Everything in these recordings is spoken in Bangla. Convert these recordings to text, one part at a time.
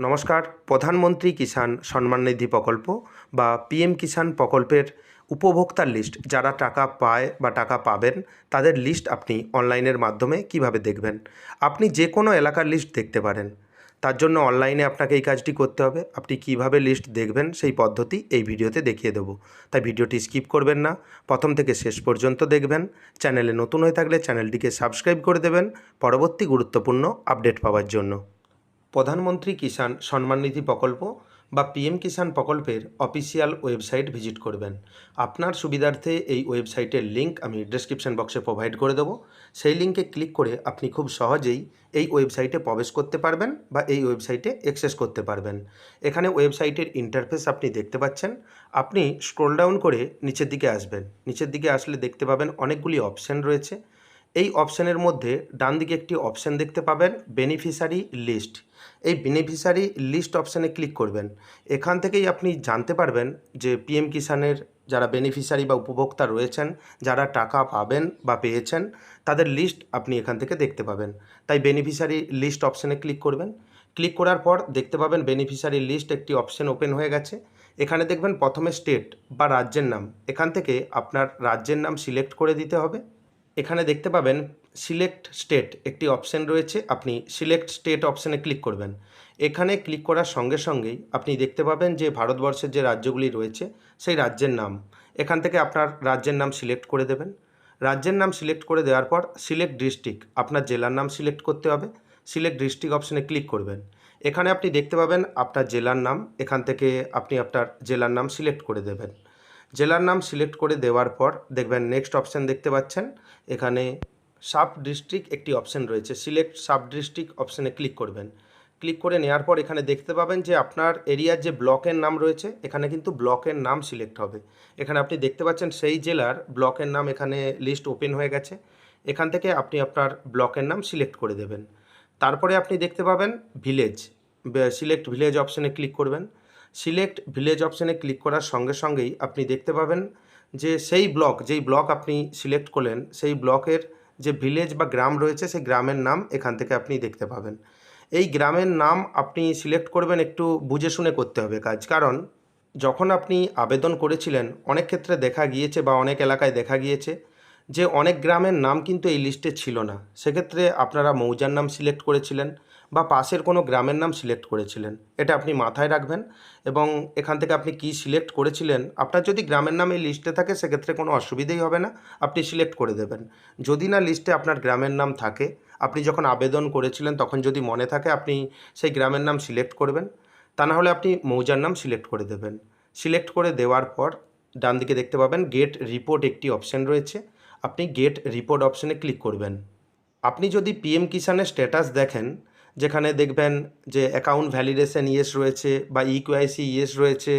নমস্কার। প্রধানমন্ত্রী কিষাণ সম্মান নিধি প্রকল্প বা পিএম কিষাণ প্রকল্পের উপভোক্তার লিস্ট, যারা টাকা পায় বা টাকা পাবেন তাদের লিস্ট আপনি অনলাইনের মাধ্যমে কিভাবে দেখবেন। আপনি যে কোনো এলাকার লিস্ট দেখতে পারেন। তার জন্য অনলাইনে আপনাকে এই কাজটি করতে হবে। আপনি কিভাবে লিস্ট দেখবেন সেই পদ্ধতি এই ভিডিওতে দেখিয়ে দেবো। তাই ভিডিওটি স্কিপ করবেন না, প্রথম থেকে শেষ পর্যন্ত দেখবেন। চ্যানেলে নতুন হয়ে থাকলে চ্যানেলটিকে সাবস্ক্রাইব করে দেবেন পরবর্তী গুরুত্বপূর্ণ আপডেট পাওয়ার জন্য। প্রধানমন্ত্রী কিষাণ সম্মান নিধি প্রকল্প বা পিএম কিষাণ প্রকল্পের অফিসিয়াল ওয়েবসাইট ভিজিট করবেন। আপনার সুবিধার্থে এই ওয়েবসাইটের লিঙ্ক আমি ডেসক্রিপশন বক্সে প্রোভাইড করে দেবো। সেই লিঙ্কে ক্লিক করে আপনি খুব সহজেই এই ওয়েবসাইটে প্রবেশ করতে পারবেন বা এই ওয়েবসাইটে অ্যাক্সেস করতে পারবেন। এখানে ওয়েবসাইটের ইন্টারফেস আপনি দেখতে পাচ্ছেন। আপনি স্ক্রল ডাউন করে নিচের দিকে আসবেন। নিচের দিকে আসলে দেখতে পাবেন অনেকগুলি অপশান রয়েছে। এই অপশানের মধ্যে ডান দিকে একটি অপশান দেখতে পাবেন বেনিফিশিয়ারি লিস্ট। এই বেনিফিশিয়ারি লিস্ট অপশানে ক্লিক করবেন। এখান থেকেই আপনি জানতে পারবেন যে পিএম কিষাণের যারা বেনিফিশিয়ারি বা উপভোক্তা রয়েছেন, যারা টাকা পাবেন বা পেয়েছেন, তাদের লিস্ট আপনি এখান থেকে দেখতে পাবেন। তাই বেনিফিশিয়ারি লিস্ট অপশানে ক্লিক করবেন। ক্লিক করার পর দেখতে পাবেন বেনিফিশিয়ারি লিস্ট একটি অপশান ওপেন হয়ে গেছে। এখানে দেখবেন প্রথমে স্টেট বা রাজ্যের নাম, এখান থেকে আপনার রাজ্যের নাম সিলেক্ট করে দিতে হবে। এখানে দেখতে পাবেন সিলেক্ট স্টেট একটি অপশান রয়েছে, আপনি সিলেক্ট স্টেট অপশানে ক্লিক করবেন। এখানে ক্লিক করার সঙ্গে সঙ্গেই আপনি দেখতে পাবেন যে ভারতবর্ষের যে রাজ্যগুলি রয়েছে সেই রাজ্যের নাম, এখান থেকে আপনার রাজ্যের নাম সিলেক্ট করে দেবেন। রাজ্যের নাম সিলেক্ট করে দেওয়ার পর সিলেক্ট ডিস্ট্রিক্ট, আপনার জেলার নাম সিলেক্ট করতে হবে। সিলেক্ট ডিস্ট্রিক্ট অপশানে ক্লিক করবেন। এখানে আপনি দেখতে পাবেন আপনার জেলার নাম, এখান থেকে আপনি আপনার জেলার নাম সিলেক্ট করে দেবেন। জেলার নাম সিলেক্ট করে দেওয়ার পর দেখবেন নেক্সট অপশান দেখতে পাচ্ছেন। এখানে সাব ডিস্ট্রিক্ট একটি অপশান রয়েছে, সিলেক্ট সাব ডিস্ট্রিক্ট অপশানে ক্লিক করবেন। ক্লিক করে নেওয়ার পর এখানে দেখতে পাবেন যে আপনার এরিয়ার যে ব্লকের নাম রয়েছে, এখানে কিন্তু ব্লকের নাম সিলেক্ট হবে। এখানে আপনি দেখতে পাচ্ছেন সেই জেলার ব্লকের নাম এখানে লিস্ট ওপেন হয়ে গেছে। এখান থেকে আপনি আপনার ব্লকের নাম সিলেক্ট করে দেবেন। তারপরে আপনি দেখতে পাবেন ভিলেজ, সিলেক্ট ভিলেজ অপশানে ক্লিক করবেন। সিলেক্ট ভিলেজ অপশানে ক্লিক করার সঙ্গে সঙ্গেই আপনি দেখতে পাবেন যে সেই ব্লক, যেই ব্লক আপনি সিলেক্ট করলেন সেই ব্লকের যে ভিলেজ বা গ্রাম রয়েছে সেই গ্রামের নাম এখান থেকে আপনি দেখতে পাবেন। এই গ্রামের নাম আপনি সিলেক্ট করবেন, একটু বুঝে শুনে করতে হবে কাজ, কারণ যখন আপনি আবেদন করেছিলেন অনেক ক্ষেত্রে দেখা গিয়েছে বা অনেক এলাকায় দেখা গিয়েছে যে অনেক গ্রামের নাম কিন্তু এই লিস্টে ছিল না। সেক্ষেত্রে আপনারা মৌজার নাম সিলেক্ট করেছিলেন বা পাশের কোনো গ্রামের নাম সিলেক্ট করেছিলেন, এটা আপনি মাথায় রাখবেন। এবং এখান থেকে আপনি কি সিলেক্ট করেছিলেন, আপনার যদি গ্রামের নাম এই লিস্টে থাকে সেক্ষেত্রে কোনো অসুবিধাই হবে না, আপনি সিলেক্ট করে দেবেন। যদি না লিস্টে আপনার গ্রামের নাম থাকে, আপনি যখন আবেদন করেছিলেন তখন যদি মনে থাকে আপনি সেই গ্রামের নাম সিলেক্ট করবেন, তা না হলে আপনি মৌজার নাম সিলেক্ট করে দেবেন। সিলেক্ট করে দেওয়ার পর ডান দিকে দেখতে পাবেন গেট রিপোর্ট একটি অপশান রয়েছে, আপনি গেট রিপোর্ট অপশানে ক্লিক করবেন। আপনি যদি পিএম কিষাণের স্ট্যাটাস দেখেন, যেখানে দেখবেন যে অ্যাকাউন্ট ভ্যালিডেশন ইয়েস রয়েছে বা ইকেওয়াইসি ইয়েস রয়েছে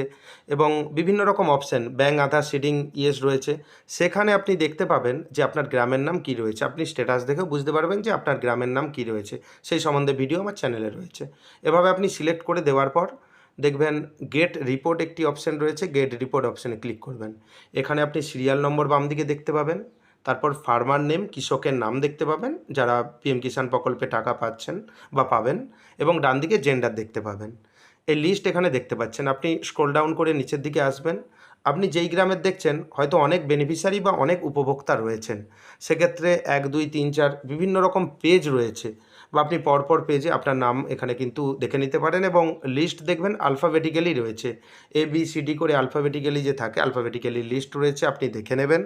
এবং বিভিন্ন রকম অপশান ব্যাঙ্ক আধার সিডিং ইয়েস রয়েছে, সেখানে আপনি দেখতে পাবেন যে আপনার গ্রামের নাম কী রয়েছে। আপনি স্ট্যাটাস দেখেও বুঝতে পারবেন যে আপনার গ্রামের নাম কী রয়েছে, সেই সম্বন্ধে ভিডিও আমার চ্যানেলে রয়েছে। এভাবে আপনি সিলেক্ট করে দেওয়ার পর দেখবেন গেট রিপোর্ট একটি অপশান রয়েছে, গেট রিপোর্ট অপশানে ক্লিক করবেন। এখানে আপনি সিরিয়াল নম্বর বাম দিকে দেখতে পাবেন, তারপর ফার্মার নেম, কৃষকের নাম দেখতে পাবেন যারা পিএম কিষাণ প্রকল্পে টাকা পাচ্ছেন বা পাবেন, এবং ডান দিকে জেন্ডার দেখতে পাবেন। এই লিস্ট এখানে দেখতে পাচ্ছেন। আপনি স্ক্রল ডাউন করে নিচের দিকে আসবেন। আপনি যেই গ্রামের দেখছেন হয়তো অনেক বেনিফিশিয়ারি বা অনেক উপভোক্তা রয়েছেন, সেক্ষেত্রে 1 2 3 4 বিভিন্ন রকম পেজ রয়েছে, বা আপনি পরপর পেজে আপনার নাম এখানে কিন্তু দেখে নিতে পারেন। এবং লিস্ট দেখবেন আলফাবেটিক্যালি রয়েছে, ABCD করে আলফাবেটিক্যালি যে থাকে আলফাবেটিক্যালি লিস্ট রয়েছে, আপনি দেখে নেবেন।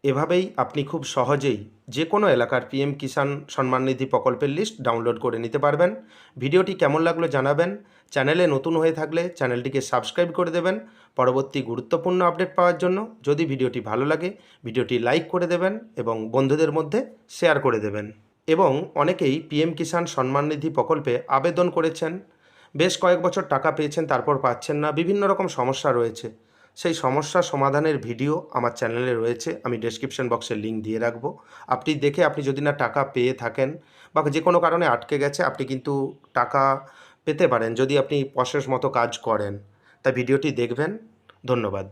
এভাবেই আপনি খুব সহজেই যে কোনো এলাকার পিএম কিষাণ সম্মান নিধি প্রকল্পের লিস্ট ডাউনলোড করে নিতে পারবেন। ভিডিওটি কেমন লাগলো জানাবেন। চ্যানেলে নতুন হয়ে থাকলে চ্যানেলটিকে সাবস্ক্রাইব করে দেবেন পরবর্তী গুরুত্বপূর্ণ আপডেট পাওয়ার জন্য। যদি ভিডিওটি ভালো লাগে ভিডিওটি লাইক করে দেবেন এবং বন্ধুদের মধ্যে শেয়ার করে দেবেন। এবং অনেকেই পিএম কিষাণ সম্মান নিধি প্রকল্পে আবেদন করেছেন, বেশ কয়েক বছর টাকা পেয়েছেন, তারপর পাচ্ছেন না, বিভিন্ন রকম সমস্যা রয়েছে। সেই সমস্যা সমাধানের ভিডিও আমার চ্যানেলে রয়েছে, আমি ডেসক্রিপশন বক্সে লিঙ্ক দিয়ে রাখবো। আপনি দেখে আপনি যদি না টাকা পেয়ে থাকেন বা যে কোনো কারণে আটকে গেছে, আপনি কিন্তু টাকা পেতে পারেন যদি আপনি প্রসেস মতো কাজ করেন। তাই ভিডিওটি দেখবেন। ধন্যবাদ।